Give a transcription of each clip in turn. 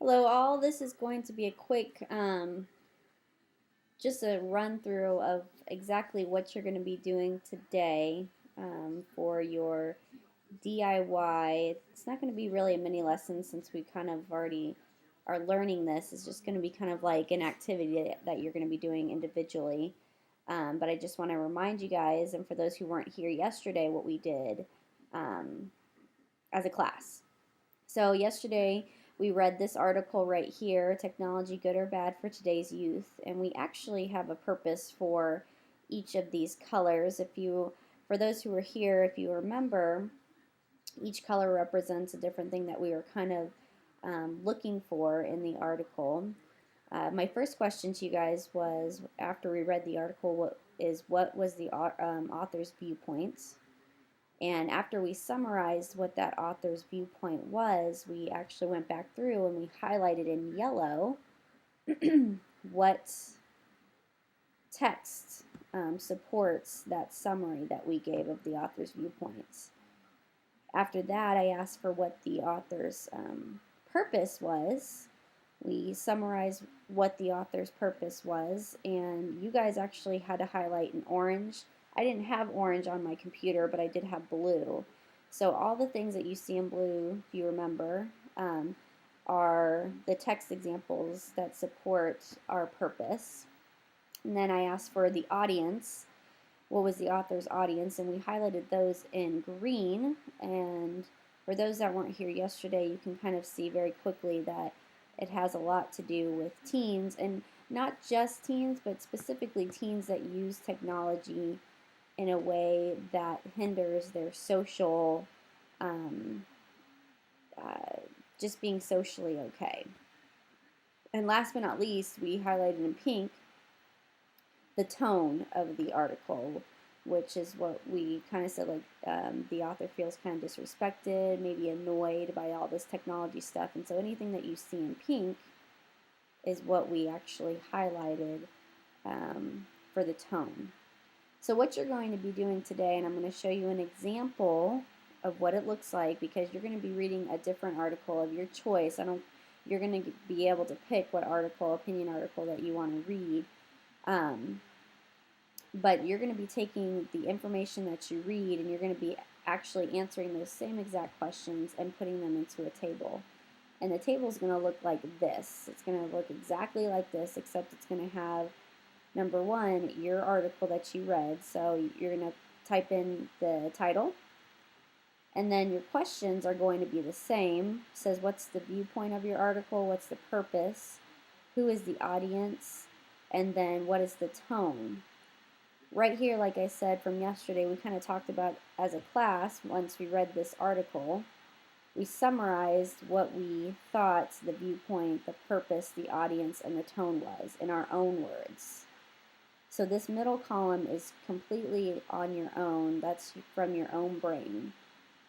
Hello all, this is going to be a quick, just a run through of exactly what you're going to be doing today for your DIY. It's not going to be really a mini lesson since we kind of already are learning this. It's just going to be kind of like an activity that you're going to be doing individually. But I just want to remind you guys, and for those who weren't here yesterday, what we did um, as a class. So yesterday we read this article right here, Technology Good or Bad for Today's Youth, and we actually have a purpose for each of these colors. For those who were here, if you remember, each color represents a different thing that we were kind of looking for in the article. My first question to you guys was, after we read the article, what was the author's viewpoints? And after we summarized what that author's viewpoint was, we actually went back through and we highlighted in yellow what text supports that summary that we gave of the author's viewpoints. After that, I asked for what the author's purpose was. We summarized what the author's purpose was, and you guys actually had to highlight in orange. I didn't have orange on my computer, but I did have blue. So all the things that you see in blue, if you remember, are the text examples that support our purpose. And then I asked for the audience. What was the author's audience? And we highlighted those in green. And for those that weren't here yesterday, you can kind of see very quickly that it has a lot to do with teens, and not just teens, but specifically teens that use technology in a way that hinders their social, um, uh, just being socially okay. And last but not least, we highlighted in pink the tone of the article, which is what we kind of said, like the author feels kind of disrespected, maybe annoyed by all this technology stuff. And so anything that you see in pink is what we actually highlighted for the tone. So what you're going to be doing today, and I'm going to show you an example of what it looks like, because you're going to be reading a different article of your choice. You're going to be able to pick what opinion article that you want to read. But you're going to be taking the information that you read and you're going to be actually answering those same exact questions and putting them into a table. And the table is going to look like this. It's going to look exactly like this, except it's going to have, number one, your article that you read. So you're going to type in the title, and then your questions are going to be the same. It says, what's the viewpoint of your article? What's the purpose? Who is the audience? And then what is the tone? Right here, like I said from yesterday, we kind of talked about as a class, once we read this article, we summarized what we thought the viewpoint, the purpose, the audience, and the tone was in our own words. So this middle column is completely on your own. That's from your own brain.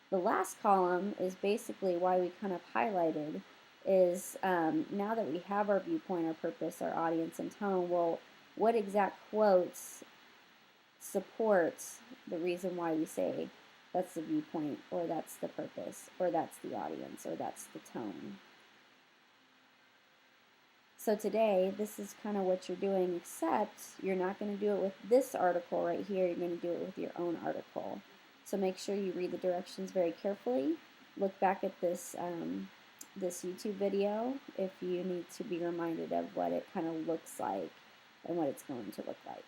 The last column is basically why we kind of highlighted is now that we have our viewpoint, our purpose, our audience, and tone, well, what exact quotes supports the reason why we say that's the viewpoint, or that's the purpose, or that's the audience, or that's the tone. So today, this is kind of what you're doing, except you're not going to do it with this article right here. You're going to do it with your own article. So make sure you read the directions very carefully. Look back at this this YouTube video if you need to be reminded of what it kind of looks like and what it's going to look like.